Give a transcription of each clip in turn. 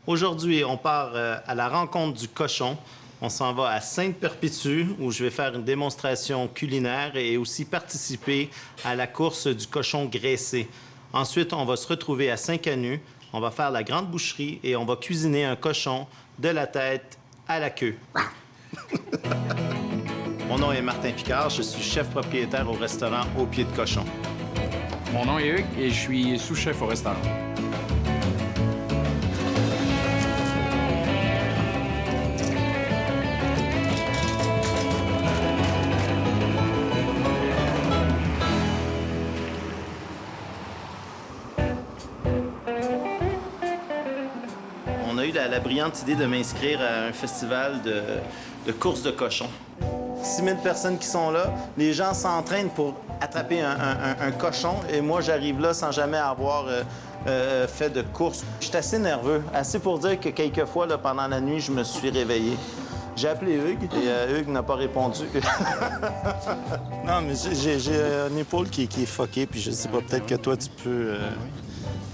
Aujourd'hui, on part à la rencontre du cochon. On s'en va à Sainte-Perpétue, où je vais faire une démonstration culinaire et aussi participer à la course du cochon graissé. Ensuite, on va se retrouver à Saint-Canu. On va faire la grande boucherie et on va cuisiner un cochon de la tête à la queue. Mon nom est Martin Picard. Je suis chef propriétaire au restaurant Au Pied de Cochon. Mon nom est Hugues et je suis sous-chef au restaurant. On a eu la brillante idée de m'inscrire à un festival de course de cochons. 6 000 personnes qui sont là. Les gens s'entraînent pour attraper un cochon et moi, j'arrive là sans jamais avoir fait de course. Je suis assez nerveux, assez pour dire que quelquefois, là, pendant la nuit, je me suis réveillé. J'ai appelé Hugues et Hugues n'a pas répondu. Non, mais j'ai une épaule qui est fuckée, puis je sais pas, peut-être que toi, tu peux...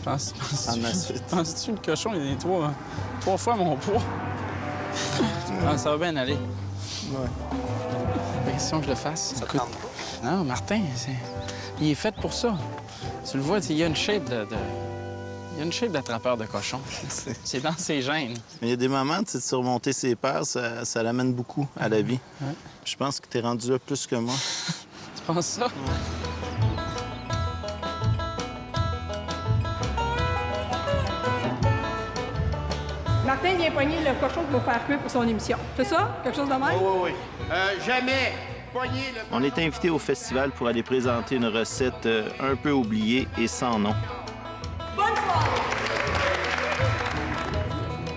Penses-tu le cochon, il est trois fois mon poids? Ça va bien aller. Ouais. La question que je le fasse. Ça te Écoute, tente pas? non, Martin, il est fait pour ça. Tu le vois, il y a une shape il y a une shape d'attrapeur de cochon. C'est dans ses gènes. Mais il y a des moments, tu sais, de surmonter ses peurs, ça l'amène beaucoup à la vie. Ouais. Je pense que tu es rendu là plus que moi. Tu penses ça? Ouais. Martin vient pogner le cochon qu'il va faire cuire pour son émission. C'est ça? Quelque chose de même? Oui. Jamais pogner le... On est invité au festival pour aller présenter une recette un peu oubliée et sans nom. Bonne soirée!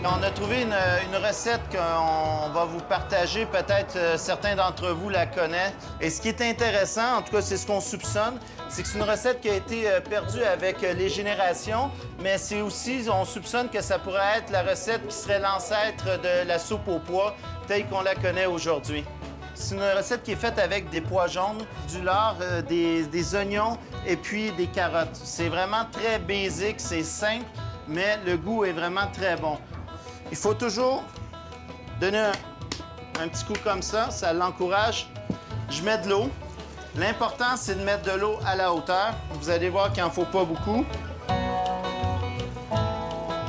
On a trouvé une recette qu'on va vous partager. Peut-être certains d'entre vous la connaissent. Et ce qui est intéressant, en tout cas, c'est ce qu'on soupçonne, c'est que c'est une recette qui a été perdue avec les générations, mais c'est aussi, on soupçonne que ça pourrait être la recette qui serait l'ancêtre de la soupe aux pois, telle qu'on la connaît aujourd'hui. C'est une recette qui est faite avec des pois jaunes, du lard, des oignons et puis des carottes. C'est vraiment très basique, c'est simple, mais le goût est vraiment très bon. Il faut toujours donner un petit coup comme ça l'encourage. Je mets de l'eau. L'important, c'est de mettre de l'eau à la hauteur. Vous allez voir qu'il n'en faut pas beaucoup.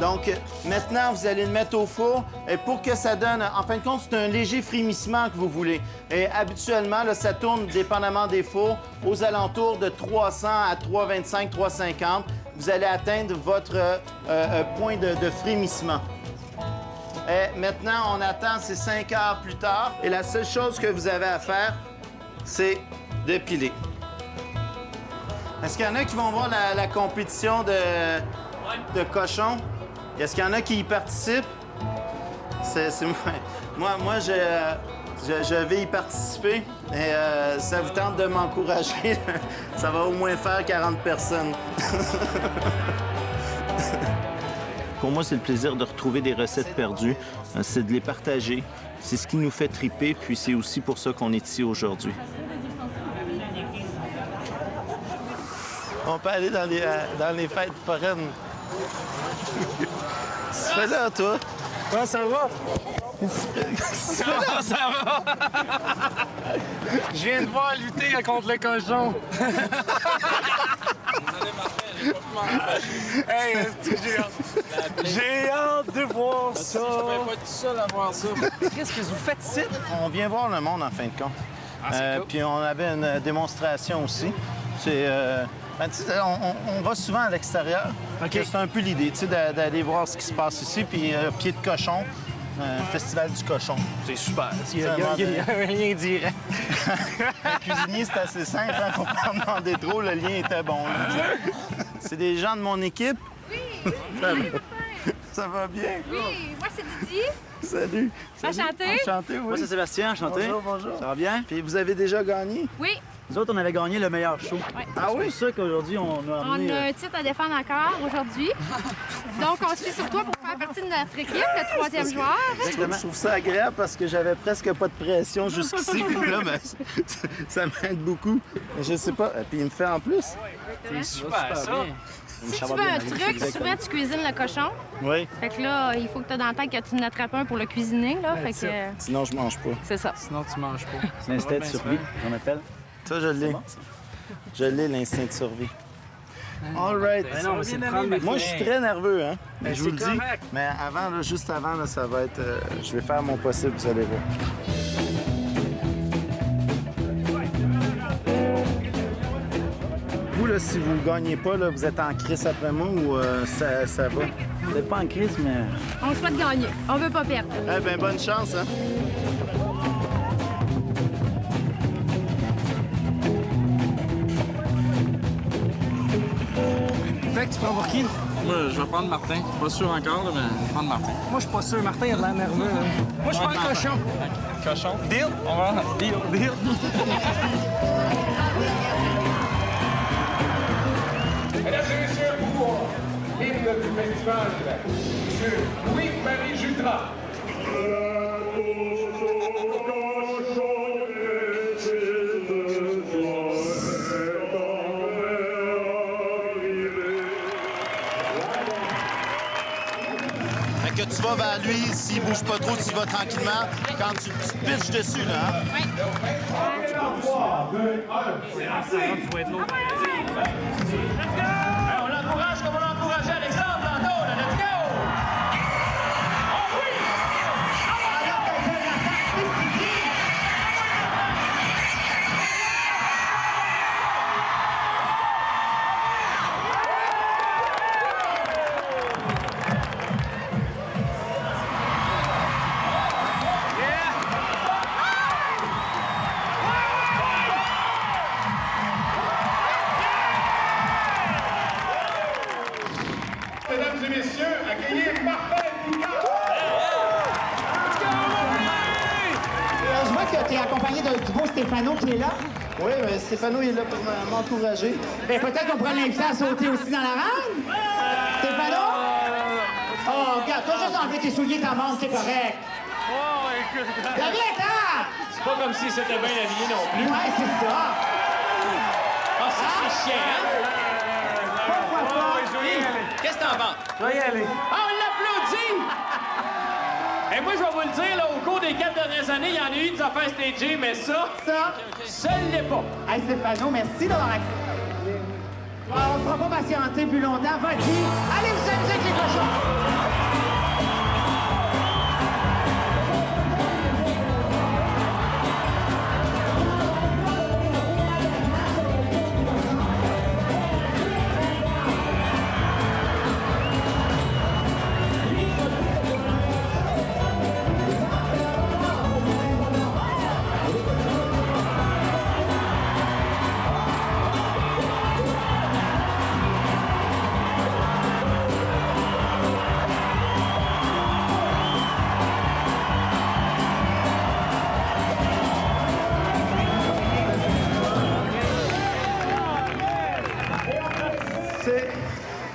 Donc, maintenant, vous allez le mettre au four. Et pour que ça donne, en fin de compte, c'est un léger frémissement que vous voulez. Et habituellement, là, ça tourne, dépendamment des fours, aux alentours de 300 à 325, 350. Vous allez atteindre votre point de frémissement. Et maintenant, on attend ces 5 heures plus tard. Et la seule chose que vous avez à faire, c'est de piler. Est-ce qu'il y en a qui vont voir la compétition de cochons? Est-ce qu'il y en a qui y participent? C'est moi, je vais y participer. Et ça vous tente de m'encourager, ça va au moins faire 40 personnes. Pour moi, c'est le plaisir de retrouver des recettes perdues. C'est de les partager. C'est ce qui nous fait triper, puis c'est aussi pour ça qu'on est ici aujourd'hui. On peut aller dans les fêtes foraines. Tu fais là, toi? Comment ça va? Comment ça va? Je viens de voir lutter contre le cochon. Hey, j'ai hâte de voir ça. Je ne pas tout seul à voir ça. Qu'est-ce que vous faites ici? On vient voir le monde, en fin de compte. Cool. Puis on avait une démonstration aussi. C'est... on va souvent à l'extérieur. OK. C'est un peu l'idée, tu sais, d'aller voir ce qui se passe ici. Puis Pied de Cochon, Festival du Cochon. C'est super. Il y a rien direct. Le cuisinier, c'est assez simple. Il ne faut pas en demander trop. Le lien était bon. Là. C'est des gens de mon équipe. Oui, Ça va bien? oui, moi c'est Didi. Salut. Enchantée. Enchanté, oui. Moi, c'est Sébastien, enchanté. Bonjour. Ça va bien? Puis vous avez déjà gagné? Oui, Nous autres, on avait gagné le meilleur show. Ouais. Ah oui? C'est pour ça qu'aujourd'hui, on a on amené... a un titre à défendre encore aujourd'hui. Donc on se suit sur toi pour faire partie de notre équipe, le troisième joueur. Je trouve ça agréable parce que j'avais presque pas de pression jusqu'ici. Puis là, ben, ça m'aide beaucoup. Mais je sais pas. Puis il me fait en plus. C'est super, ça. Si tu veux un truc, souvent tu cuisines le cochon. Oui. Fait que là, il faut que tu aies dans la tête que tu en attrapes un pour le cuisiner, là. Fait que Sinon, je mange pas. c'est ça. Sinon, tu manges pas. C'est l'instinct de survie, j'en appelle. Ça, je l'ai. Je l'ai, l'instinct de survie. All right. non, mais c'est de prendre Moi, je suis très nerveux, hein. Ben, Je vous le c'est dis. correct. Mais avant, là, juste avant, là, ça va être... je vais faire mon possible, vous allez voir. Vous, là, si vous ne gagnez pas, là, vous êtes en crise après moi ou ça va? Vous n'êtes pas en crise, mais On souhaite gagner. On veut pas perdre. Eh bien, bonne chance, hein. Fait que tu prends pour qui? Moi, je vais prendre Martin. Pas sûr encore, là, mais je vais prendre Martin. Moi, je suis pas sûr. Martin, il a de l'air nerveux. Moi, je prends le cochon. Cochon. Deal? On va. Deal. Mesdames et messieurs, pour l'hymne du festival, Monsieur Louis-Marie Jutras. Fait que tu vas vers lui, s'il bouge pas trop, tu y vas tranquillement. Quand tu te pitches dessus, là, hein? On l'encourage comme on a encouragé Alexandre tantôt, là. Let's go! Oh oui! Mesdames et messieurs, accueillez Martin Picard. Je vois que tu es accompagné du beau Stéphano qui est là. Oui, mais Stéphano, il est là pour m'encourager. Ben, peut-être qu'on pourrait l'inviter à sauter aussi dans la vanne. Stéphano? Oh, regarde, t'as juste enlevé tes souliers, ta montre, c'est correct. Oh, écoute. Viens, attends! C'est pas comme si c'était bien habillé non plus. Ouais, c'est ça. Ah, c'est chiant, hein? Pourquoi pas? Qu'est-ce que t'en penses? Je vais y aller. Ah, on l'applaudit! Et moi, je vais vous le dire, là, au cours des 4 dernières années, il y en a eu des affaires stagées, mais ça l'est pas. Hey, Stéphano, merci d'avoir accepté. On ne fera pas patienter plus longtemps. Vas-y. Allez vous amuser avec les cochons. C'est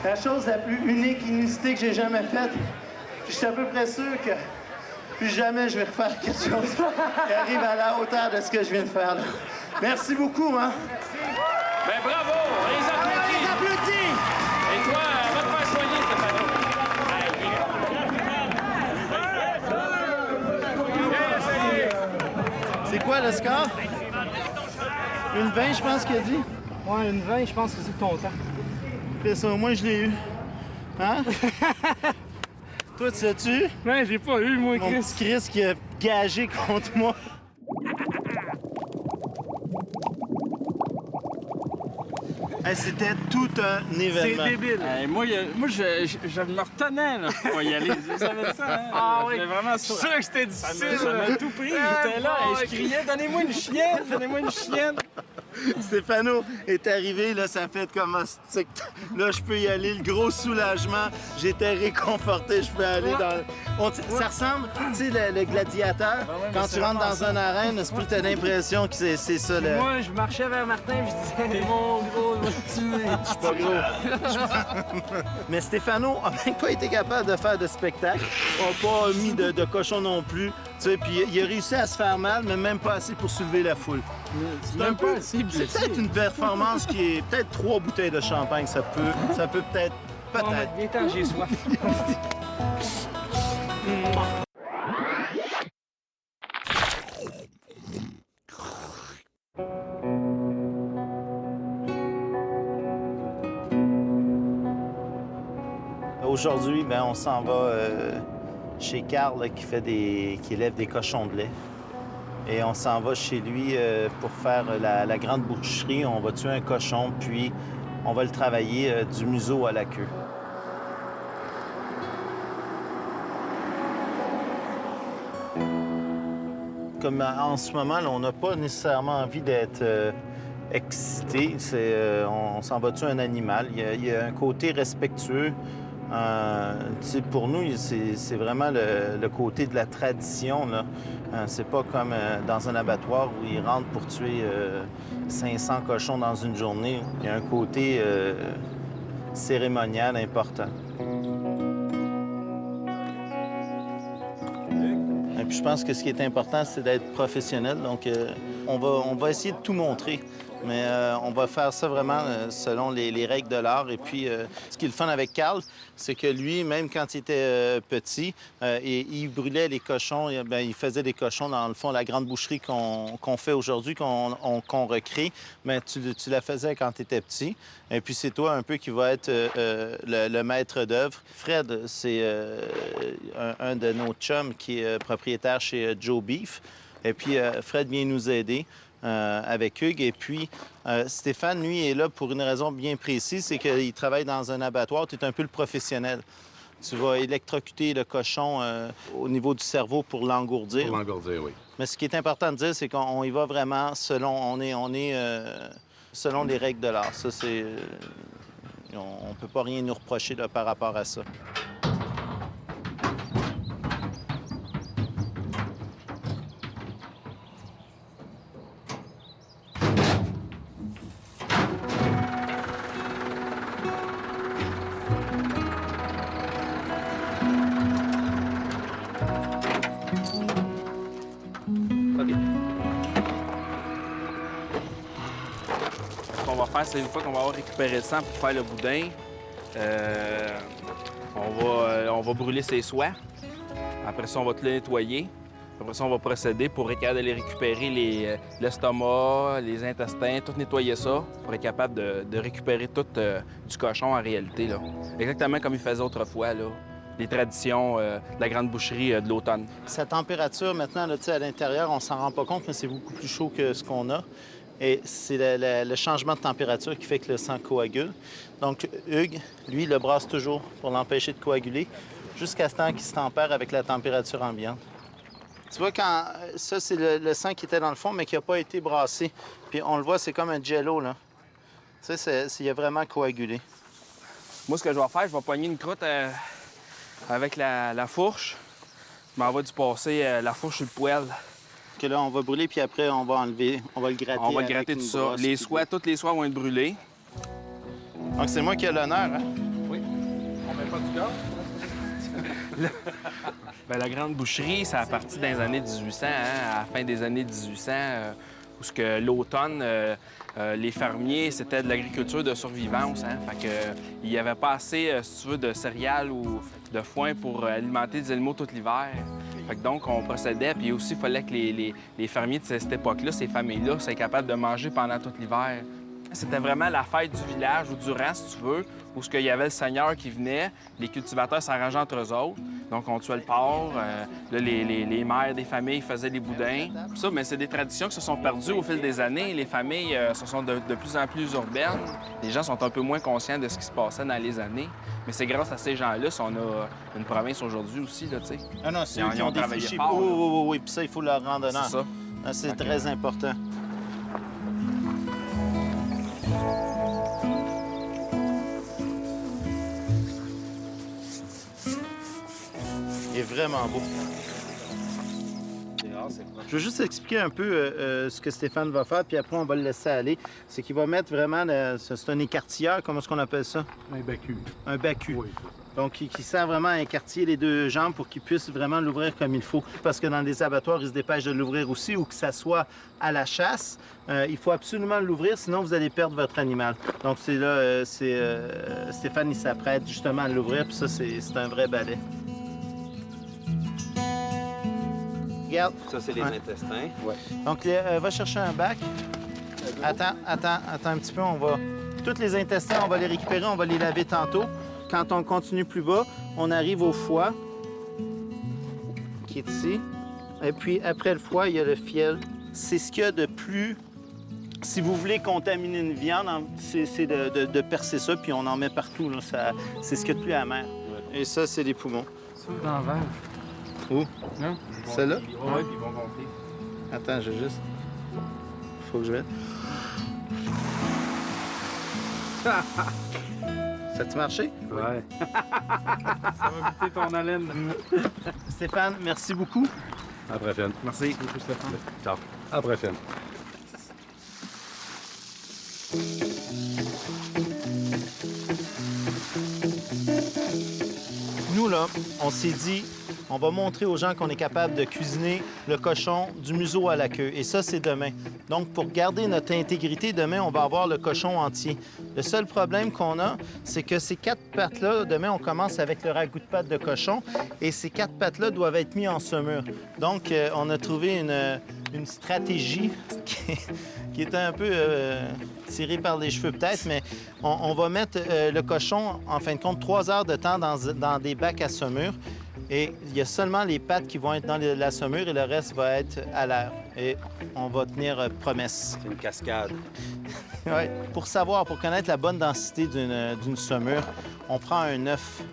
la chose la plus unique, inusitée que j'ai jamais faite. Puis je suis à peu près sûr que plus jamais je vais refaire quelque chose qui arrive à la hauteur de ce que je viens de faire là. Merci beaucoup, hein? Ben bravo! On les applaudit! On les applaudit! Et toi, va te faire soigner, Stéphano. C'est quoi le score? Une 20, je pense qu'il a dit. Ouais, une 20, je pense que c'est ton temps. C'est ça, moi je l'ai eu. Hein? Toi, tu l'as-tu? Non, j'ai pas eu, moi, Mon Chris. petit Chris qui a gagé contre moi. Hey, c'était tout un événement. C'est débile. Moi, je me retenais là, pour y aller. Vous savez ça, hein? Ah oui. J'étais vraiment Je suis sûr que c'était difficile. Ça m'a tout pris. J'étais là et je criais « Donnez-moi une chienne! Donnez-moi une chienne! » Stéphano est arrivé, là, ça fait comme un stick. Là, je peux y aller, le gros soulagement. J'étais réconforté, je peux aller dans... Ça ressemble, tu sais, le gladiateur, mais quand c'est tu rentres vraiment dans ça. une arène, est-ce que tu as l'impression que c'est ça, le... Moi, je marchais vers Martin et je disais « Mon gros, je vais te tuer. » Je suis pas gros. Mais Stéphano a même pas été capable de faire de spectacle. On n'a pas mis de cochon non plus. Tu sais, puis il a réussi à se faire mal, mais même pas assez pour soulever la foule. C'est un peu... C'est peut-être une performance qui est... Peut-être 3 bouteilles de champagne, ça peut peut-être... Peut-être. Viens t'en, j'ai soif. Aujourd'hui, ben, on s'en va chez Carl là, qui élève des cochons de lait. Et on s'en va chez lui pour faire la grande boucherie. On va tuer un cochon, puis on va le travailler du museau à la queue. Comme en ce moment, là, on n'a pas nécessairement envie d'être excité. On s'en va tuer un animal. Il y a un côté respectueux. Pour nous, c'est vraiment le côté de la tradition. C'est pas comme dans un abattoir où ils rentrent pour tuer 500 cochons dans une journée. Il y a un côté cérémonial important. Et puis je pense que ce qui est important, c'est d'être professionnel. Donc, on va essayer de tout montrer. Mais on va faire ça vraiment selon les règles de l'art. Et puis, ce qui est le fun avec Carl, c'est que lui, même quand il était petit, il brûlait les cochons. Il faisait des cochons, dans le fond, la grande boucherie qu'on fait aujourd'hui, qu'on recrée. Mais tu la faisais quand tu étais petit. Et puis, c'est toi un peu qui va être le maître d'œuvre. Fred, c'est un de nos chums qui est propriétaire chez Joe Beef. Et puis, Fred vient nous aider. Avec Hugues. Et puis, Stéphane, lui, est là pour une raison bien précise, c'est qu'il travaille dans un abattoir. Tu es un peu le professionnel. Tu vas électrocuter le cochon au niveau du cerveau pour l'engourdir. Pour l'engourdir, oui. Mais ce qui est important de dire, c'est qu'on y va vraiment selon... On est selon les règles de l'art. Ça, c'est... on peut pas rien nous reprocher là, par rapport à ça. Ce qu'on va faire, c'est une fois qu'on va avoir récupéré le sang pour faire le boudin, on va brûler ses soies. Après ça, on va tout le nettoyer. Après ça, on va procéder pour être capable de les récupérer l'estomac, les intestins, tout nettoyer ça pour être capable de récupérer tout du cochon en réalité. Là. Exactement comme ils faisaient autrefois, là. Les traditions de la grande boucherie de l'automne. Sa température, maintenant, là, à l'intérieur, on s'en rend pas compte, mais c'est beaucoup plus chaud que ce qu'on a. Et c'est le changement de température qui fait que le sang coagule. Donc, Hugues, lui, il le brasse toujours pour l'empêcher de coaguler jusqu'à ce temps qu'il se tempère avec la température ambiante. Tu vois, quand ça, c'est le sang qui était dans le fond, mais qui n'a pas été brassé. Puis on le voit, c'est comme un jello, là. Tu sais, il a vraiment coagulé. Moi, ce que je vais faire, je vais pogner une croûte avec la fourche. Je m'en vais du passer la fourche sur le poêle. Que là, on va brûler, puis après, on va enlever, on va le gratter. On va le gratter tout ça. Toutes les soies vont être brûlées. Donc, c'est moi qui ai l'honneur, hein? Oui. On met pas du gaz? Bien, la grande boucherie, ça a parti dans les années 1800, hein, à la fin des années 1800, où l'automne, les fermiers, c'était de l'agriculture de survivance. Hein, fait que, il n'y avait pas assez, si tu veux, de céréales ou de foin pour alimenter des animaux tout l'hiver. Fait que donc, on procédait, puis aussi, il fallait que les fermiers de cette époque-là, ces familles-là, soient capables de manger pendant tout l'hiver. C'était vraiment la fête du village ou du rang, si tu veux, où il y avait le seigneur qui venait, les cultivateurs s'arrangeaient entre eux autres. Donc, on tuait le porc, là, les mères des familles faisaient les boudins. Ça, mais c'est des traditions qui se sont perdues au fil des années. Les familles se sont de plus en plus urbaines. Les gens sont un peu moins conscients de ce qui se passait dans les années. Mais c'est grâce à ces gens-là si on a une province aujourd'hui aussi, là, tu sais. Ah non, c'est eux qui ont des fichiers. Fort, oui. Puis ça, il faut leur rendre honneur. C'est ça. Ah, c'est très important. Il est vraiment beau. Je veux juste expliquer un peu ce que Stéphane va faire, puis après, on va le laisser aller. C'est qu'il va mettre vraiment... c'est un écartilleur, comment est-ce qu'on appelle ça? Un bacu. Un bacu. Oui. Donc, qui sert vraiment à écartiller les deux jambes pour qu'il puisse vraiment l'ouvrir comme il faut. Parce que dans des abattoirs, ils se dépêchent de l'ouvrir aussi, ou que ça soit à la chasse. Il faut absolument l'ouvrir, sinon vous allez perdre votre animal. Donc, c'est là, Stéphane, il s'apprête justement à l'ouvrir, puis ça, c'est un vrai balai. Regarde. Ça, c'est les intestins. Ouais. Donc, va chercher un bac. Attends un petit peu, on va... Tous les intestins, on va les récupérer, on va les laver tantôt. Quand on continue plus bas, on arrive au foie, qui est ici. Et puis, après le foie, il y a le fiel. C'est ce qu'il y a de plus... Si vous voulez contaminer une viande, c'est de percer ça, puis on en met partout. C'est ce qu'il y a de plus amer. Ouais. Et ça, c'est les poumons. Ça, dans le ventre. Où? Non? Celle-là? Oui, puis ils vont gonfler. Attends, je juste... Faut que je mette... Ça a-tu marché? Ouais. Ça va goûter ton haleine. Stéphane, merci beaucoup. À la prochaine. Merci beaucoup, Stéphane. Ciao. À la prochaine. Nous, là, on s'est dit, on va montrer aux gens qu'on est capable de cuisiner le cochon du museau à la queue. Et ça, c'est demain. Donc, pour garder notre intégrité, demain, on va avoir le cochon entier. Le seul problème qu'on a, c'est que ces 4 pattes-là, demain, on commence avec le ragoût de pâte de cochon. Et ces 4 pattes-là doivent être mis en saumure. Donc, on a trouvé une stratégie qui est un peu tirée par les cheveux peut-être, mais on va mettre le cochon, en fin de compte, 3 heures de temps dans des bacs à saumure. Et il y a seulement les pattes qui vont être dans la saumure et le reste va être à l'air. Et on va tenir promesse. C'est une cascade. Oui. Pour connaître la bonne densité d'une saumure, on prend un œuf.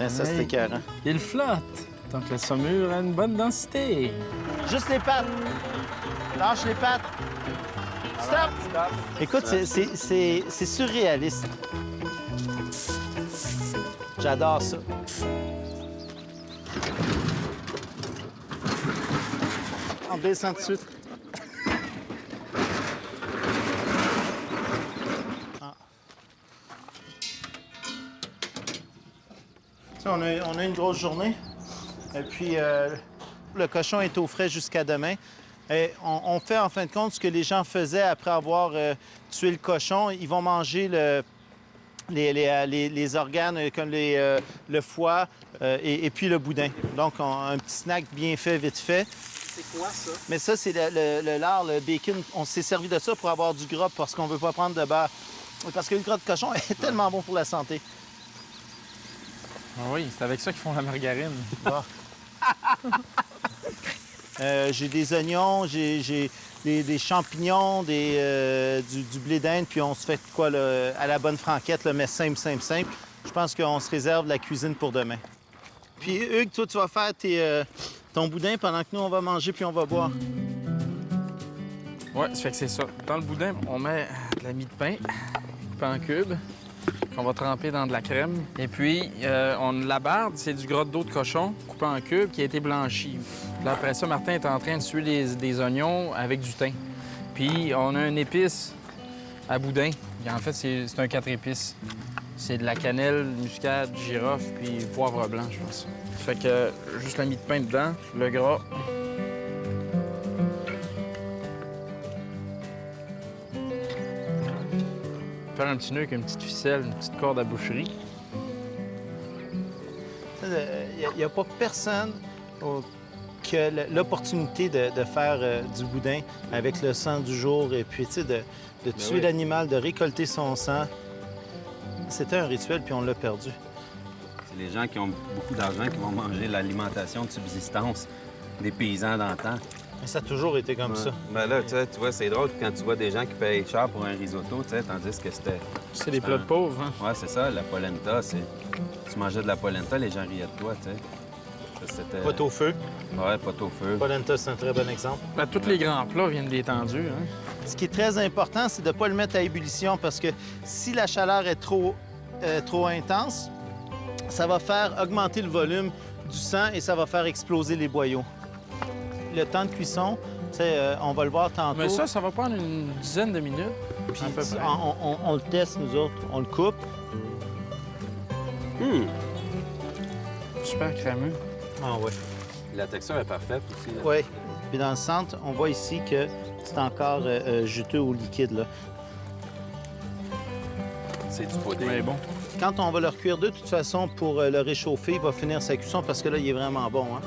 Ça, c'est écœurant. Il flotte. Donc la saumure a une bonne densité. Juste les pattes. Lâche les pattes. Stop! Écoute, c'est surréaliste. J'adore ça. On descend tout de suite. Ah. On a une grosse journée. Et puis, le cochon est au frais jusqu'à demain. Et on fait, en fin de compte, ce que les gens faisaient après avoir tué le cochon. Ils vont manger les organes comme le foie et puis le boudin. Donc, un petit snack bien fait, vite fait. C'est quoi, ça? Mais ça, c'est le lard, le bacon. On s'est servi de ça pour avoir du gras parce qu'on veut pas prendre de beurre. Parce que le gras de cochon est tellement bon pour la santé. Ah oui, c'est avec ça qu'ils font la margarine. Ah. J'ai des oignons, j'ai des champignons, du blé d'Inde, puis on se fait quoi là, à la bonne franquette, là, mais simple. Je pense qu'on se réserve la cuisine pour demain. Puis Hugues, toi, tu vas faire ton boudin pendant que nous, on va manger puis on va boire. Ouais, ça fait que c'est ça. Dans le boudin, on met de la mie de pain coupée en cubes qu'on va tremper dans de la crème. Et puis, la barde, c'est du gras d'eau de cochon coupé en cubes qui a été blanchi. Puis après ça, Martin est en train de suer des oignons avec du thym. Puis, on a une épice à boudin. Et en fait, c'est un 4 épices. C'est de la cannelle, muscade, girofle, puis poivre blanc, je pense. Ça fait que juste la mie de pain dedans, le gras. Faire un petit nœud avec une petite ficelle, une petite corde à boucherie. Il n'y a pas personne qui a l'opportunité de faire du boudin avec le sang du jour et puis, tu sais, de tuer l'animal, de récolter son sang. C'était un rituel, puis on l'a perdu. C'est les gens qui ont beaucoup d'argent qui vont manger l'alimentation de subsistance des paysans d'antan. Mais ça a toujours été comme ça. Ben là, tu vois, c'est drôle quand tu vois des gens qui payent cher pour un risotto, tu sais, tandis que c'était... C'est des plats de pauvres, hein? Ouais, c'est ça, la polenta, c'est... Tu mangeais de la polenta, les gens riaient de toi, tu sais. C'était... Pot au feu. Ouais, pot au feu. Polenta, c'est un très bon exemple. Ben, tous les grands plats viennent d'étendus, hein? Ce qui est très important, c'est de ne pas le mettre à ébullition parce que si la chaleur est trop intense, ça va faire augmenter le volume du sang et ça va faire exploser les boyaux. Le temps de cuisson, on va le voir tantôt. Mais ça va prendre une dizaine de minutes. Puis on le teste, nous autres. On le coupe. super crémeux. Ah ouais. La texture est parfaite aussi. Là. Oui. Puis dans le centre, on voit ici que c'est encore juteux ou liquide, là. C'est du pudding. Mais bon. Quand on va le recuire de toute façon pour le réchauffer, il va finir sa cuisson parce que là, il est vraiment bon. Hein?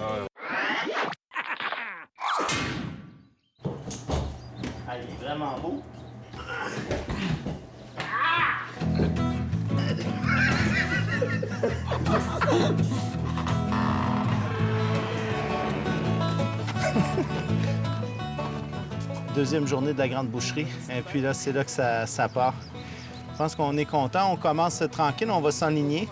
Ah, il est vraiment beau. Deuxième journée de la grande boucherie. Et puis là, c'est là que ça part. Je pense qu'on est content. On commence tranquille, on va s'enligner.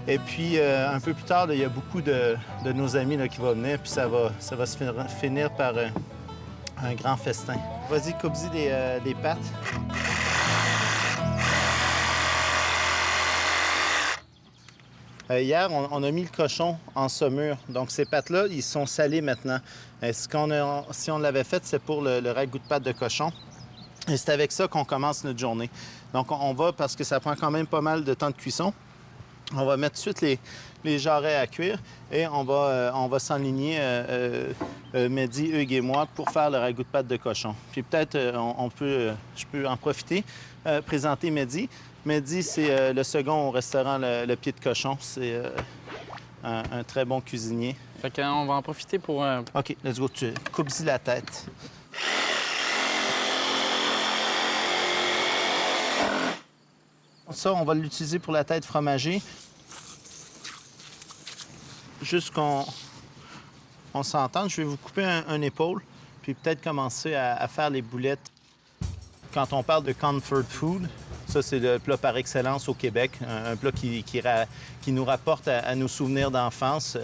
Et puis, un peu plus tard, là, il y a beaucoup de nos amis là, qui vont venir. Puis ça va se finir par un grand festin. Vas-y, coupe-y les pâtes. Hier, on a mis le cochon en saumure. Donc, ces pâtes-là, ils sont salées maintenant. Si on l'avait fait, c'est pour le ragoût de pâte de cochon. Et c'est avec ça qu'on commence notre journée. Donc, on va, parce que ça prend quand même pas mal de temps de cuisson, on va mettre tout de suite les jarrets à cuire et on va s'enligner, Mehdi, Hugues et moi, pour faire le ragoût de pâte de cochon. Puis peut-être, je peux en profiter, présenter Mehdi. Mehdi, c'est le second au restaurant Le Pied de Cochon. C'est un très bon cuisinier. Fait qu'on va en profiter pour... OK, let's go. Tu coupes-y la tête. Ça, on va l'utiliser pour la tête fromagée. Juste qu'on s'entende, je vais vous couper un épaule, puis peut-être commencer à faire les boulettes. Quand on parle de comfort food, ça, c'est le plat par excellence au Québec, un plat qui nous rapporte à nos souvenirs d'enfance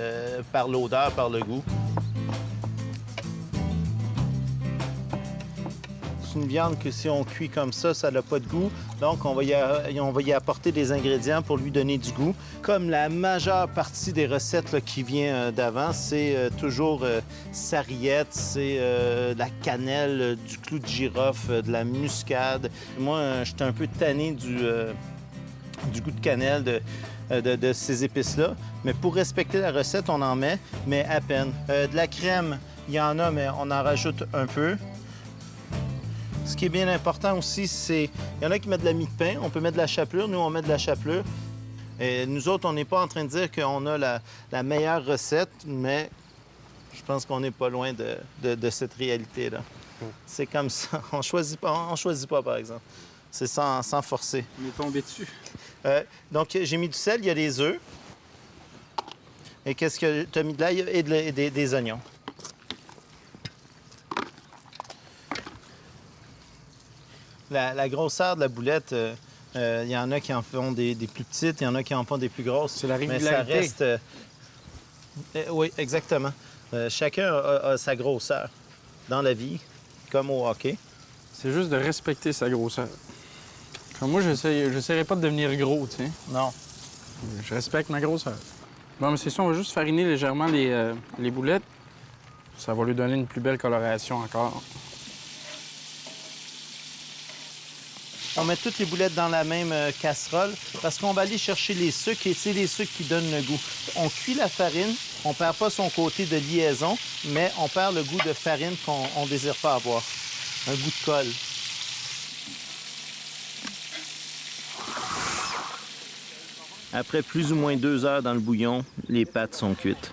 par l'odeur, par le goût. C'est une viande que si on cuit comme ça n'a pas de goût. Donc, on va y apporter des ingrédients pour lui donner du goût. Comme la majeure partie des recettes là, qui vient d'avant, c'est toujours sarriette, c'est de la cannelle, du clou de girofle, de la muscade. Moi, j'étais un peu tanné du goût de cannelle, de ces épices-là. Mais pour respecter la recette, on en met, mais à peine. De la crème, il y en a, mais on en rajoute un peu. Ce qui est bien important aussi, c'est... Il y en a qui mettent de la mie de pain, on peut mettre de la chapelure. Nous, on met de la chapelure. Et nous autres, on n'est pas en train de dire qu'on a la meilleure recette, mais je pense qu'on n'est pas loin de cette réalité-là. C'est comme ça. On choisit pas, par exemple. C'est sans forcer. On est tombé dessus. Donc, j'ai mis du sel, il y a des œufs. Et qu'est-ce que tu as mis de l'ail et des oignons. La grosseur de la boulette, il y en a qui en font des plus petites, il y en a qui en font des plus grosses. C'est la régularité. Mais ça reste... oui, exactement. Chacun a sa grosseur dans la vie, comme au hockey. C'est juste de respecter sa grosseur. Comme moi, j'essaierai pas de devenir gros, tu sais. Non. Je respecte ma grosseur. Bon, mais c'est ça, on va juste fariner légèrement les boulettes. Ça va lui donner une plus belle coloration encore. On met toutes les boulettes dans la même casserole parce qu'on va aller chercher les sucres et c'est les sucres qui donnent le goût. On cuit la farine, on perd pas son côté de liaison, mais on perd le goût de farine qu'on ne désire pas avoir. Un goût de colle. Après plus ou moins 2 heures dans le bouillon, les pâtes sont cuites.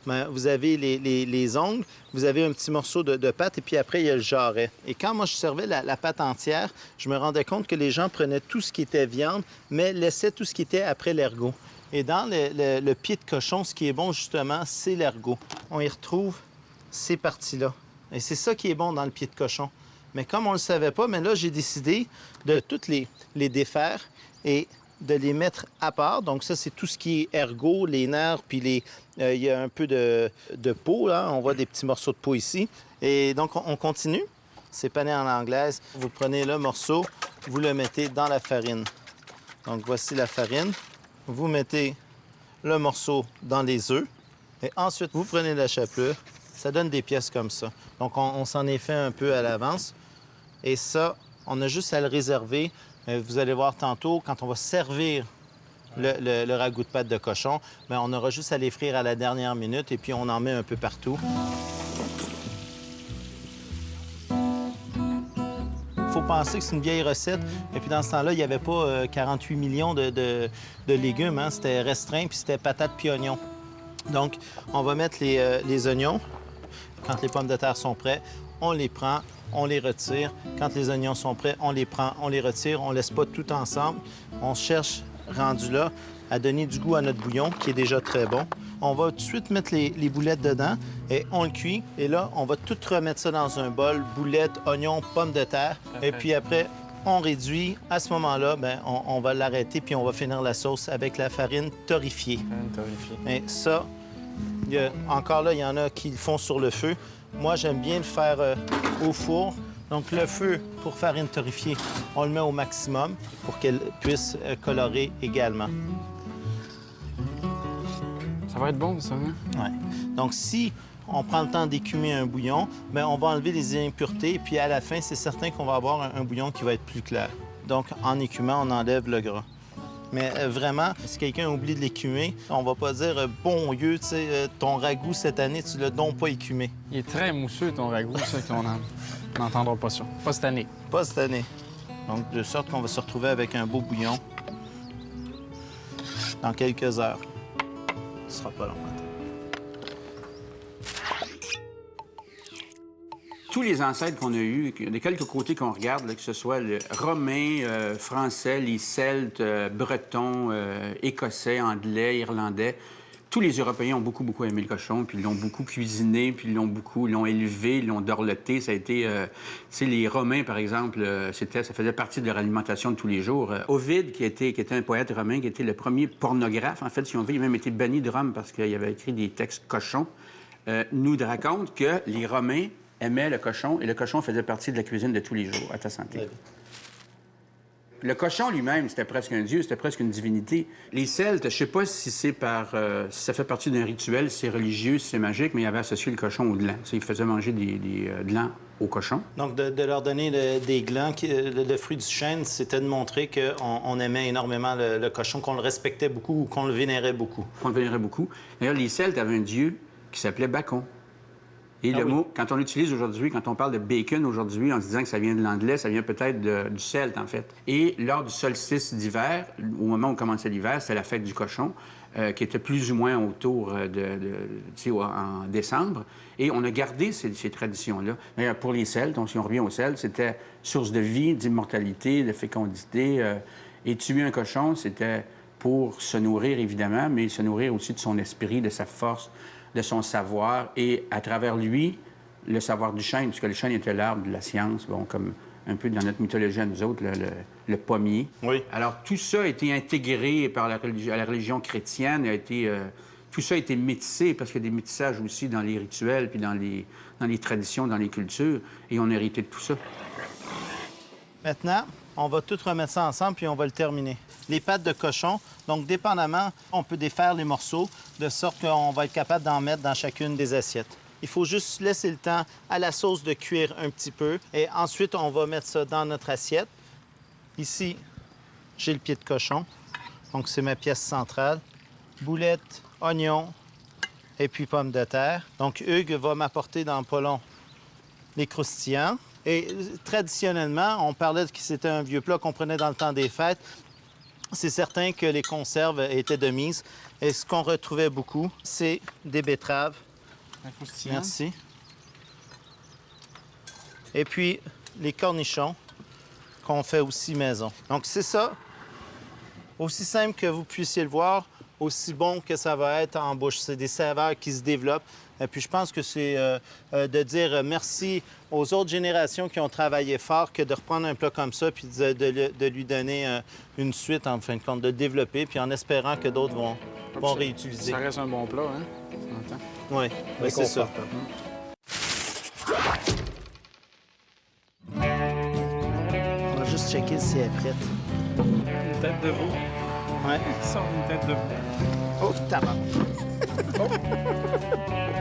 Bien, vous avez les ongles, vous avez un petit morceau de pâte et puis après, il y a le jarret. Et quand moi, je servais la pâte entière, je me rendais compte que les gens prenaient tout ce qui était viande, mais laissaient tout ce qui était après l'ergot. Et dans le pied de cochon, ce qui est bon, justement, c'est l'ergot. On y retrouve ces parties-là. Et c'est ça qui est bon dans le pied de cochon. Mais comme on ne le savait pas, mais là, j'ai décidé de toutes les défaire et de les mettre à part. Donc ça, c'est tout ce qui est ergot, les nerfs, puis il y a un peu de peau, là. On voit des petits morceaux de peau ici. Et donc, on continue. C'est pané en anglaise. Vous prenez le morceau, vous le mettez dans la farine. Donc, voici la farine. Vous mettez le morceau dans les œufs. Et ensuite, vous prenez la chapelure. Ça donne des pièces comme ça. Donc, on s'en est fait un peu à l'avance. Et ça, on a juste à le réserver. Vous allez voir tantôt, quand on va servir le ragoût de pâte de cochon. Bien, on aura juste à les frire à la dernière minute et puis on en met un peu partout. Il faut penser que c'est une vieille recette. Et puis dans ce temps-là, il n'y avait pas 48 millions de légumes. Hein? C'était restreint, puis c'était patates puis oignons. Donc, on va mettre les oignons. Quand les pommes de terre sont prêtes, on les prend, on les retire. Quand les oignons sont prêts, on les prend, on les retire. On ne laisse pas tout ensemble. On cherche, rendu là, à donner du goût à notre bouillon, qui est déjà très bon. On va tout de suite mettre les boulettes dedans et on le cuit. Et là, on va tout remettre ça dans un bol, boulettes, oignons, pommes de terre. Et puis après, on réduit. À ce moment-là, bien, on va l'arrêter puis on va finir la sauce avec la farine torréfiée. Et ça, encore là, il y en a qui le font sur le feu. Moi, j'aime bien le faire au four. Donc, le feu pour farine torréfiée, on le met au maximum pour qu'elle puisse colorer également. Ça va être bon, ça, hein? Oui. Donc, si on prend le temps d'écumer un bouillon, bien, on va enlever les impuretés. Puis, à la fin, c'est certain qu'on va avoir un bouillon qui va être plus clair. Donc, en écumant, on enlève le gras. Mais vraiment, si quelqu'un oublie de l'écumer, on va pas dire « Bon Dieu, tu sais, ton ragoût cette année, tu l'as donc pas écumé. » Il est très mousseux, ton ragoût, ça, qu'on n'entendra pas ça. Pas cette année. Pas cette année. Donc, de sorte qu'on va se retrouver avec un beau bouillon dans quelques heures. Ce sera pas long. Tous les ancêtres qu'on a eus, de quelques côtés qu'on regarde, là, que ce soit le romain, français, les celtes, bretons, écossais, anglais, irlandais, tous les Européens ont beaucoup, beaucoup aimé le cochon, puis ils l'ont beaucoup cuisiné, puis ils l'ont élevé, ils l'ont dorloté. Ça a été... tu sais, les Romains, par exemple, ça faisait partie de leur alimentation de tous les jours. Ovide, qui était un poète romain, qui était le premier pornographe, en fait, si on veut, il a même été banni de Rome parce qu'il avait écrit des textes cochons, nous raconte que les Romains aimait le cochon, et le cochon faisait partie de la cuisine de tous les jours. À ta santé. Oui. Le cochon lui-même, c'était presque un dieu, c'était presque une divinité. Les Celtes, je sais pas si c'est si ça fait partie d'un rituel, si c'est religieux, si c'est magique, mais ils avaient associé le cochon au gland. Ils faisaient manger des glands au cochon. Donc, de leur donner des glands, le fruit du chêne, c'était de montrer qu'on aimait énormément le cochon, qu'on le respectait beaucoup ou qu'on le vénérait beaucoup. Qu'on le vénérait beaucoup. D'ailleurs, les Celtes avaient un dieu qui s'appelait Bacon. Et le mot, quand on l'utilise aujourd'hui, quand on parle de bacon aujourd'hui, en se disant que ça vient de l'anglais, ça vient peut-être du celte, en fait. Et lors du solstice d'hiver, au moment où commençait l'hiver, c'est la fête du cochon, qui était plus ou moins autour en décembre. Et on a gardé ces traditions-là. D'ailleurs, pour les Celtes, si on revient aux Celtes, c'était source de vie, d'immortalité, de fécondité. Et tuer un cochon, c'était pour se nourrir, évidemment, mais se nourrir aussi de son esprit, de sa force, de son savoir, et à travers lui, le savoir du chêne, puisque le chêne était l'arbre de la science, bon, comme un peu dans notre mythologie à nous autres, le pommier. Oui. Alors, tout ça a été intégré à la religion chrétienne, tout ça a été métissé, parce qu'il y a des métissages aussi dans les rituels, puis dans les traditions, dans les cultures, et on a hérité de tout ça. Maintenant, on va tout remettre ça ensemble, puis on va le terminer. Les pattes de cochon, donc dépendamment, on peut défaire les morceaux, de sorte qu'on va être capable d'en mettre dans chacune des assiettes. Il faut juste laisser le temps à la sauce de cuire un petit peu, et ensuite, on va mettre ça dans notre assiette. Ici, j'ai le pied de cochon, donc c'est ma pièce centrale. Boulettes, oignons, et puis pommes de terre. Donc, Hugues va m'apporter dans pas long les croustillants. Et traditionnellement, on parlait que c'était un vieux plat qu'on prenait dans le temps des fêtes. C'est certain que les conserves étaient de mise. Et ce qu'on retrouvait beaucoup, c'est des betteraves. Merci. Et puis, les cornichons qu'on fait aussi maison. Donc, c'est ça. Aussi simple que vous puissiez le voir, aussi bon que ça va être en bouche. C'est des saveurs qui se développent. Et puis, je pense que c'est de dire merci aux autres générations qui ont travaillé fort que de reprendre un plat comme ça puis de lui donner une suite, en fin de compte, de développer, puis en espérant que d'autres vont réutiliser. Ça reste un bon plat, hein? Oui, c'est ça. On va juste checker si elle est prête. Une tête de veau. Ouais. Il sort une tête de veau. Oh, tabac!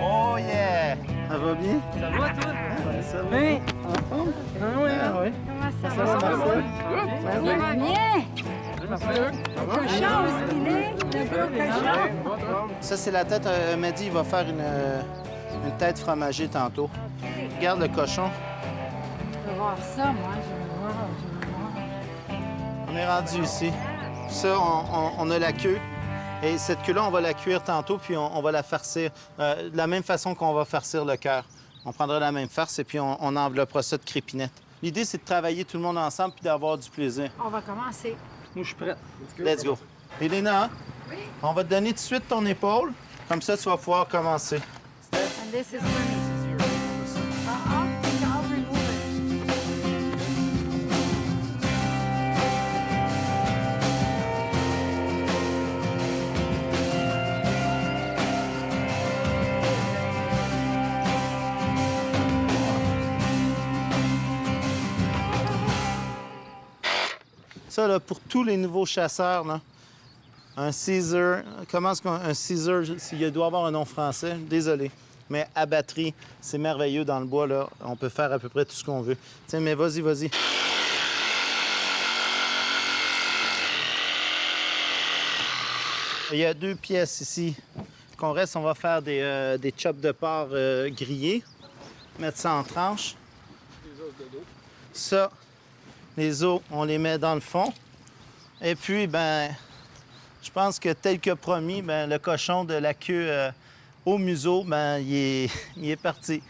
Oh yeah! Ça va bien? Ça va, toi? Ouais, ça va. Oui. Ah oui? Comment ça va? Ça va bien? Ça, c'est la tête. Mehdi, il va faire une tête fromagée tantôt. Regarde le cochon. Je veux voir ça, moi. Je veux voir. On est rendu ici. Ça, on a la queue. Et cette queue-là, on va la cuire tantôt, puis on va la farcir de la même façon qu'on va farcir le cœur. On prendra la même farce et puis on enveloppera ça de crépinettes. L'idée, c'est de travailler tout le monde ensemble puis d'avoir du plaisir. On va commencer. Moi, je suis prête. Let's go. Elena, on va te donner tout de suite ton épaule. Comme ça, tu vas pouvoir commencer. And this is for me. I'll remove it. Ça, là, pour tous les nouveaux chasseurs, là, un Caesar, comment est-ce qu'un Caesar, s'il doit avoir un nom français, désolé, mais à batterie, c'est merveilleux dans le bois, là. On peut faire à peu près tout ce qu'on veut. Tiens, mais vas-y, vas-y. Il y a 2 pièces ici. Qu'on reste, on va faire des chops de porc grillés. Mettre ça en tranches. Ça, les os, on les met dans le fond. Et puis, ben, je pense que tel que promis, ben, le cochon de la queue au museau, ben, il est parti.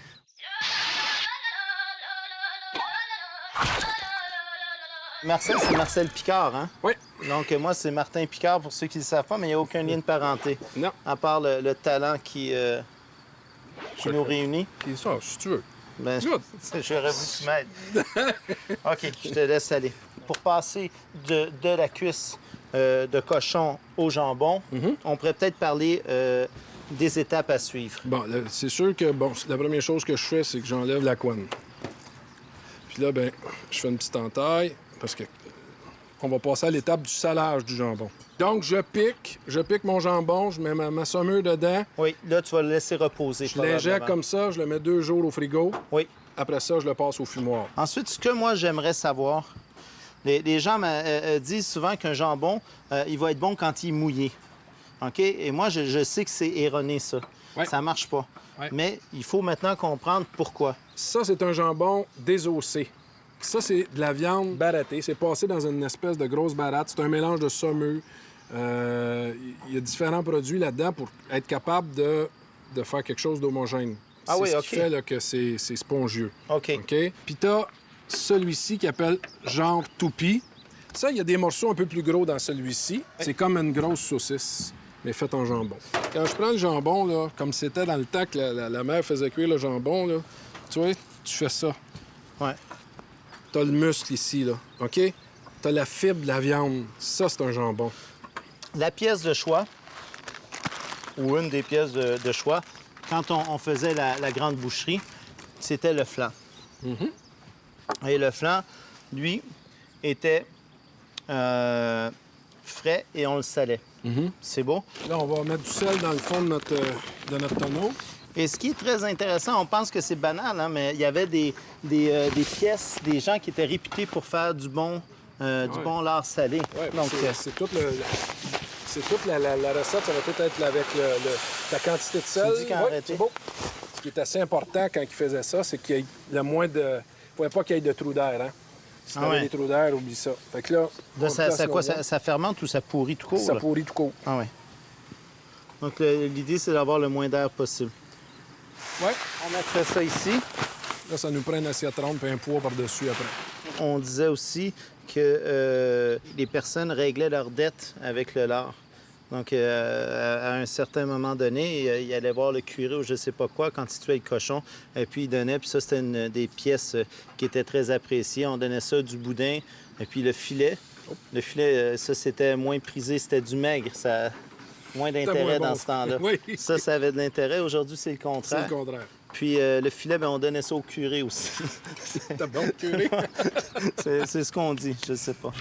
Marcel, c'est Marcel Picard, hein? Oui. Donc, moi, c'est Martin Picard, pour ceux qui ne le savent pas, mais il n'y a aucun lien de parenté. Non. À part le talent qui nous réunit. Puis ça, si tu veux. Ben, j'aurais voulu que tu m'aides. OK, je te laisse aller. Pour passer de la cuisse de cochon au jambon, on pourrait peut-être parler des étapes à suivre. Bon, c'est sûr que, bon, la première chose que je fais, c'est que j'enlève la couenne. Puis là, ben, je fais une petite entaille parce que on va passer à l'étape du salage du jambon. Donc, je pique mon jambon, je mets ma saumure dedans. Oui, là, tu vas le laisser reposer. Je l'injecte comme ça, je le mets 2 jours au frigo. Oui. Après ça, je le passe au fumoir. Ensuite, ce que moi, j'aimerais savoir, les gens disent souvent qu'un jambon, il va être bon quand il est mouillé. OK? Et moi, je sais que c'est erroné, ça. Ouais. Ça marche pas. Ouais. Mais il faut maintenant comprendre pourquoi. Ça, c'est un jambon désossé. Ça, c'est de la viande barattée. C'est passé dans une espèce de grosse baratte. C'est un mélange de saumure. Il y a différents produits là-dedans pour être capable de faire quelque chose d'homogène. Ah oui, c'est OK. ce qui fait là, que c'est spongieux. OK. OK? Puis t'as celui-ci qui appelle genre toupie. Ça, il y a des morceaux un peu plus gros dans celui-ci. C'est comme une grosse saucisse, mais faite en jambon. Quand je prends le jambon, là, comme c'était dans le temps que la mère faisait cuire le jambon, là, tu vois, tu fais ça. Ouais. T'as le muscle ici, là, OK? T'as la fibre de la viande. Ça, c'est un jambon. La pièce de choix, ou une des pièces de choix, quand on faisait la grande boucherie, c'était le flanc. Et le flanc, lui, était frais et on le salait. C'est beau. Là, on va mettre du sel dans le fond de notre tonneau. Et ce qui est très intéressant, on pense que c'est banal, hein, mais il y avait des pièces, des gens qui étaient réputés pour faire du bon lard salé. Ouais, donc c'est toute la recette, ça va tout être avec la quantité de sel. Tu dis qu'en arrêter. C'est beau. Ce qui est assez important quand ils faisaient ça, c'est qu'il y ait le moins de... Il ne fallait pas qu'il y ait de trous d'air, hein? Si tu avais des trous d'air, oublie ça. Fait que là, ça fermente ou ça pourrit tout court? Ça pourrit tout court. Ah oui. Donc l'idée, c'est d'avoir le moins d'air possible. Oui. On mettrait ça ici. Là, ça nous prend une assiette ronde et un poids par-dessus après. On disait aussi que les personnes réglaient leurs dettes avec le lard. Donc, à un certain moment donné, il allait voir le curé ou je sais pas quoi quand il tuait le cochon. Et puis, il donnait. Puis ça, c'était des pièces qui étaient très appréciées. On donnait ça du boudin. Et puis, le filet. Le filet, ça, c'était moins prisé. C'était du maigre. Ça a moins d'intérêt dans ce temps-là. Oui. Ça avait de l'intérêt. Aujourd'hui, c'est le contraire. C'est le contraire. Puis le filet, bien, on donnait ça au curé aussi. C'était bon, le curé? c'est ce qu'on dit, je sais pas.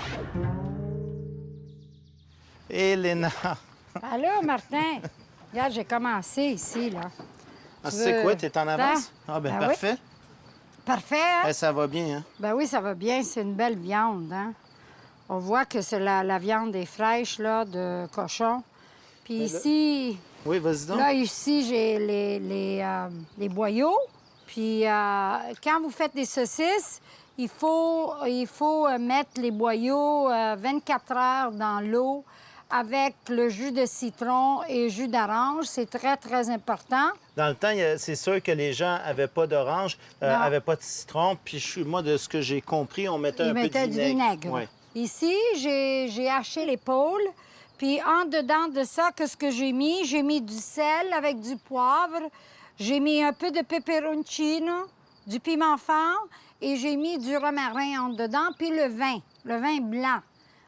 Elena. Allô, Martin. Regarde, j'ai commencé ici, là. Ah, c'est quoi? T'es en avance? Ah, ben parfait. Oui. Parfait, hein? Ça va bien, hein? Ben oui, ça va bien. C'est une belle viande, hein? On voit que c'est la viande est fraîche, là, de cochon. Puis ici... Oui, vas-y donc. Là, ici, j'ai les boyaux. Puis quand vous faites des saucisses, il faut mettre les boyaux 24 heures dans l'eau avec le jus de citron et jus d'orange. C'est très, très important. Dans le temps, c'est sûr que les gens n'avaient pas d'orange, n'avaient pas de citron. Puis moi, de ce que j'ai compris, on mettait un peu de vinaigre. Ils mettaient du vinaigre. Ouais. Ici, j'ai haché l'épaule. Puis en dedans de ça, qu'est-ce que j'ai mis? J'ai mis du sel avec du poivre. J'ai mis un peu de peperoncino, du piment fort. Et j'ai mis du romarin en dedans, puis le vin blanc.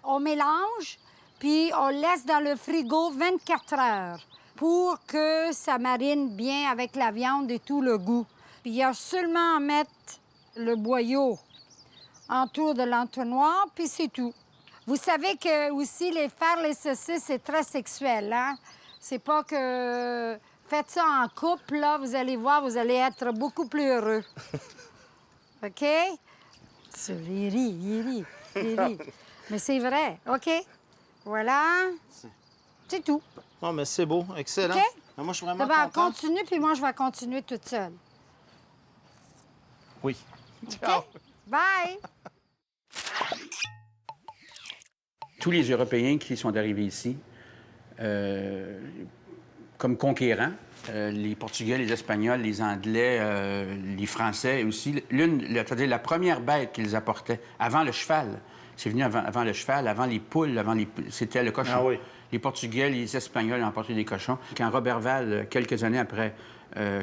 On mélange, puis on laisse dans le frigo 24 heures pour que ça marine bien avec la viande et tout le goût. Puis il y a seulement à mettre le boyau autour de l'entonnoir, puis c'est tout. Vous savez que aussi, faire les saucisses, c'est très sexuel, hein? C'est pas que... Faites ça en couple, là, vous allez voir, vous allez être beaucoup plus heureux. OK? Il rit. Mais c'est vrai, OK? Voilà. C'est tout. Oh, mais c'est beau, excellent. OK? Moi, je suis vraiment D'abord, content. continue, puis moi, je vais continuer toute seule. Oui. OK? Bye! Tous les Européens qui sont arrivés ici, comme conquérants, les Portugais, les Espagnols, les Anglais, les Français aussi, c'est-à-dire la première bête qu'ils apportaient, avant le cheval, c'est venu avant le cheval, avant les poules, c'était le cochon. Ah oui. Les Portugais, les Espagnols ont apporté des cochons. Quand Robert Val, quelques années après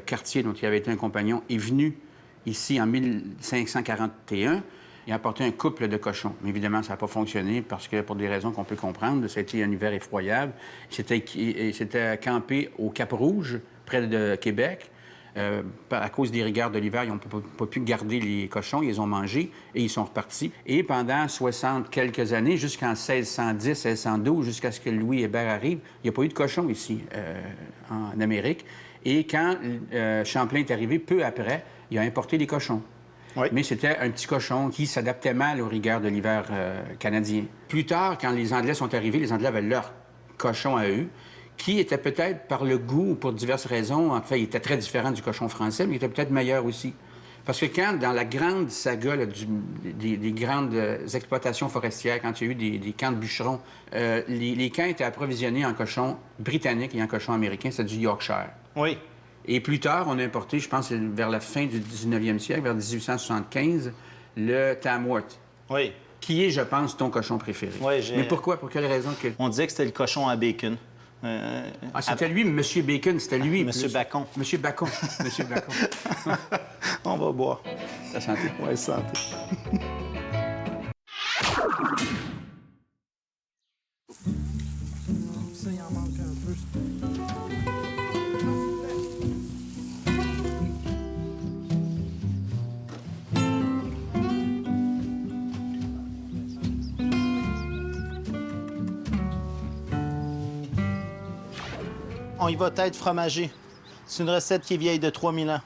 Cartier, dont il avait été un compagnon, est venu ici en 1541, il a apporté un couple de cochons. Mais évidemment, ça n'a pas fonctionné parce que, pour des raisons qu'on peut comprendre, ça a été un hiver effroyable. Il s'était campé au Cap-Rouge, près de Québec. À cause des rigueurs de l'hiver, ils n'ont pas pu garder les cochons. Ils les ont mangés et ils sont repartis. Et pendant 60 quelques années, jusqu'en 1610, 1612, jusqu'à ce que Louis Hébert arrive, il n'y a pas eu de cochons ici, en Amérique. Et quand Champlain est arrivé, peu après, il a importé des cochons. Oui. Mais c'était un petit cochon qui s'adaptait mal aux rigueurs de l'hiver canadien. Plus tard, quand les Anglais sont arrivés, les Anglais avaient leur cochon à eux, qui était peut-être par le goût ou pour diverses raisons, en fait, il était très différent du cochon français, mais il était peut-être meilleur aussi. Parce que quand, dans la grande saga là, des grandes exploitations forestières, quand il y a eu des camps de bûcherons, les camps étaient approvisionnés en cochons britanniques et en cochons américains, c'était du Yorkshire. Oui. Et plus tard, on a importé, je pense, vers la fin du 19e siècle, vers 1875, le Tamworth. Oui. Qui est, je pense, ton cochon préféré. Oui, Mais pourquoi? Pour quelle raison? On disait que c'était le cochon à bacon. C'était lui, M. Bacon, c'était lui. M. Bacon. M. Bacon. M. Bacon. On va boire. La santé. Oui, santé. Ça, il en manque un peu. On y va tête fromagée. C'est une recette qui est vieille de 3000 ans.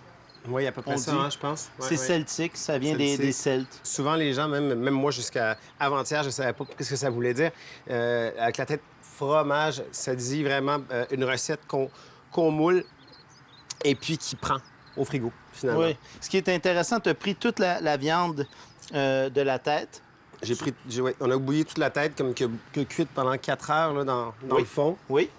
Oui, à peu près ça, je pense. Ouais, c'est celtique, ça vient des Celtes. Souvent, les gens, même moi jusqu'à avant-hier, je ne savais pas ce que ça voulait dire. Avec la tête fromage, ça dit vraiment une recette qu'on moule et puis qui prend au frigo, finalement. Oui. Ce qui est intéressant, tu as pris toute la viande de la tête. On a bouilli toute la tête comme que cuite pendant 4 heures là, dans le fond. Oui.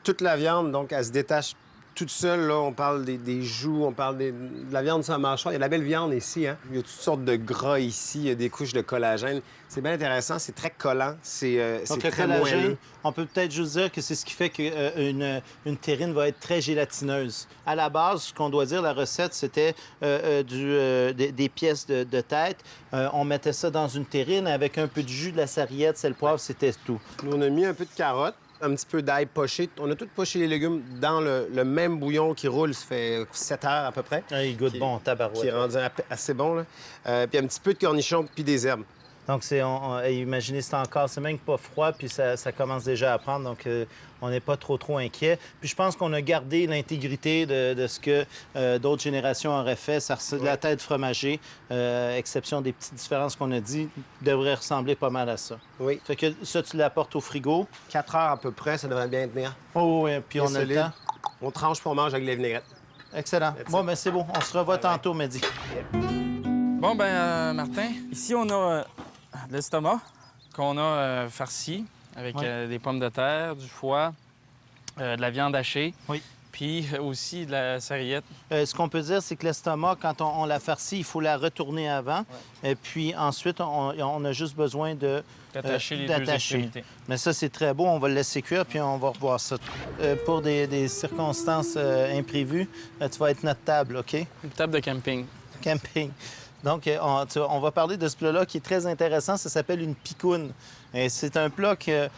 Toute la viande, donc, elle se détache toute seule. Là, on parle des joues, on parle de la viande sans mâchoire. Il y a de la belle viande ici. Hein? Il y a toutes sortes de gras ici. Il y a des couches de collagène. C'est bien intéressant. C'est très collant. C'est très moelleux. On peut peut-être juste dire que c'est ce qui fait qu'une terrine va être très gélatineuse. À la base, ce qu'on doit dire, la recette, c'était des pièces de tête. On mettait ça dans une terrine avec un peu de jus, de la sarriette, sel, poivre, c'était tout. Nous, on a mis un peu de carotte. Un petit peu d'ail poché. On a tout poché les légumes dans le même bouillon qui roule. Ça fait 7 heures à peu près. Ah, il goûte bon, tabarouette. Qui est rendu assez bon. Là. Puis un petit peu de cornichons puis des herbes. Donc, imaginez, c'est même pas froid, puis ça commence déjà à prendre, donc on n'est pas trop inquiet. Puis je pense qu'on a gardé l'intégrité de ce que d'autres générations auraient fait. La tête fromagée, exception des petites différences qu'on a dit, devrait ressembler pas mal à ça. Oui. Fait que ça, tu l'apportes au frigo. 4 heures à peu près, ça devrait bien tenir. Oh oui, puis on a le temps. On tranche pour manger avec les vinaigrettes. Excellent. Bon, ben c'est bon. On se revoit tantôt, Mehdi. Bon, ben Martin, ici, on a de l'estomac qu'on a farci avec des pommes de terre, du foie, de la viande hachée. Oui. Puis aussi de la sarriette. Ce qu'on peut dire, c'est que l'estomac, quand on la farcit, il faut la retourner avant. Et puis ensuite, on a juste besoin d'attacher les deux extrémités. Mais ça, c'est très beau. On va le laisser cuire, puis on va revoir ça. Pour des circonstances imprévues, tu vas être notre table, OK? Une table de camping. Camping. Donc, on va parler de ce plat-là qui est très intéressant. Ça s'appelle une picoune. Et c'est un plat que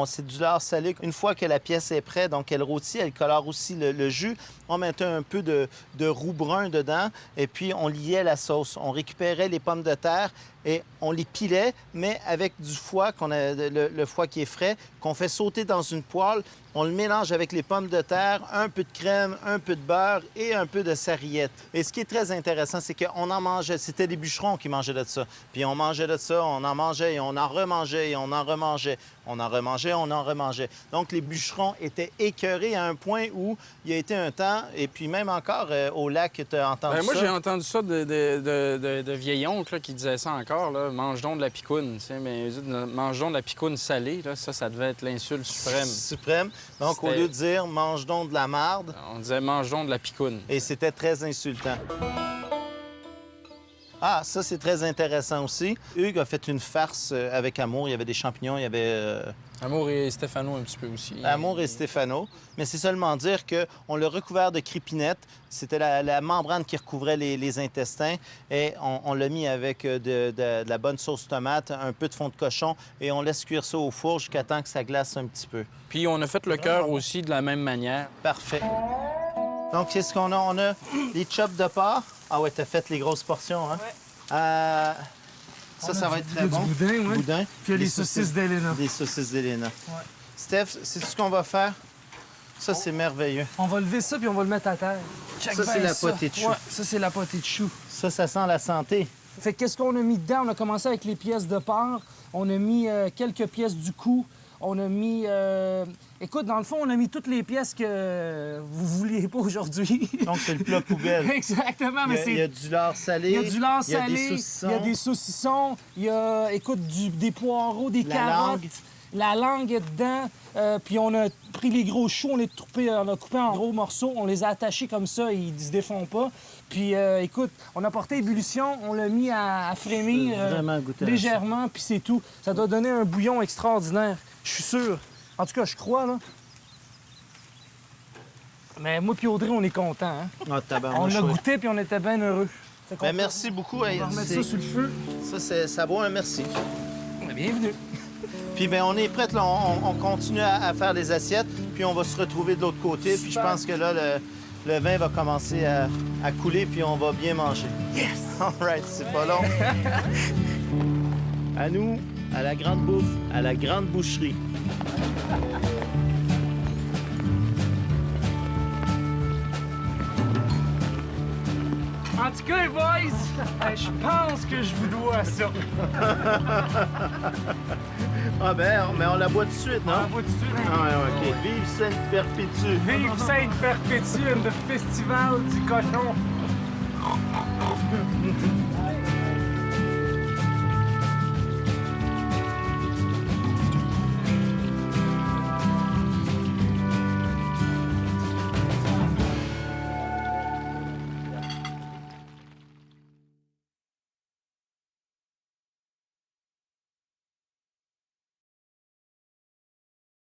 c'est du lard salé. Une fois que la pièce est prête, donc elle rôtit, elle colore aussi le jus. On mettait un peu de roux brun dedans et puis on liait la sauce. On récupérait les pommes de terre et on les pilait, mais avec du foie, le foie qui est frais, qu'on fait sauter dans une poêle. On le mélange avec les pommes de terre, un peu de crème, un peu de beurre et un peu de sarriette. Et ce qui est très intéressant, c'est qu'on en mangeait. C'était des bûcherons qui mangeaient de ça. Puis on mangeait de ça, on en mangeait et on en remangeait et on en remangeait. On en remangeait, on en remangeait. Donc, les bûcherons étaient écœurés à un point où il y a été un temps, et puis même encore au lac, tu as entendu ça? Moi, j'ai entendu ça de vieil oncle qui disait ça encore, là, mange donc de la picoune. Mais mange donc de la picoune salée, là, ça devait être l'insulte suprême. Suprême. Donc, au lieu de dire mange donc de la marde, on disait mange donc de la picoune. Et c'était très insultant. Ah, ça, c'est très intéressant aussi. Hugues a fait une farce avec Amour. Il y avait des champignons, il y avait... Amour et Stéphano un petit peu aussi. Amour et Stéphano. Mais c'est seulement dire qu'on l'a recouvert de crépinette. C'était la membrane qui recouvrait les intestins. Et on l'a mis avec de la bonne sauce tomate, un peu de fond de cochon. Et on laisse cuire ça au four jusqu'à temps que ça glace un petit peu. Puis on a fait le cœur aussi de la même manière. Parfait. Donc, qu'est-ce qu'on a? On a les chops de porc. Ah ouais, t'as fait les grosses portions, hein? Ouais. Ça va être très bon. Du boudin, oui. Boudin. Puis il y a les saucisses d'Elena. Des saucisses d'Elena. Ouais. Steph, c'est ce qu'on va faire? Ça, c'est merveilleux. On va lever ça puis on va le mettre à terre. Check ça, c'est la potée de chou. Ouais, ça, c'est la potée de chou. Ça sent la santé. Fait qu'est-ce qu'on a mis dedans? On a commencé avec les pièces de porc. On a mis quelques pièces du cou. On a mis... Écoute, dans le fond, on a mis toutes les pièces que vous vouliez pas aujourd'hui. Donc, c'est le plat poubelle. Exactement, mais il y a du lard salé. Il y a du lard salé. Il y a des saucissons. Il y a des saucissons. Il y a, écoute, des poireaux, des carottes. Langue. La langue est dedans. Puis on a pris les gros choux, on a coupé en gros morceaux. On les a attachés comme ça, ils se défont pas. Puis écoute, on a porté ébullition, on l'a mis à frémir légèrement, puis c'est tout. Ça doit donner un bouillon extraordinaire. Je suis sûr. En tout cas, je crois, là. Mais moi puis Audrey, on est contents, hein? Ah, on l'a goûté, puis on était bien heureux. Ben, merci beaucoup. On va remettre ça sur le feu. Ça vaut un merci. Bienvenue. Puis bien, on est prêts, là. On continue à faire les assiettes, puis on va se retrouver de l'autre côté. Puis je pense que là, le vin va commencer à couler, puis on va bien manger. Yes! All right, c'est pas long. À nous, à la grande bouffe, à la grande boucherie. En tout cas, les boys, je pense que je vous dois ça. Ah ben, mais on la boit tout de suite, non? On la boit tout de suite. Ah ouais, OK. Vive Sainte Perpétue. Vive Sainte Perpétue, le festival du cochon.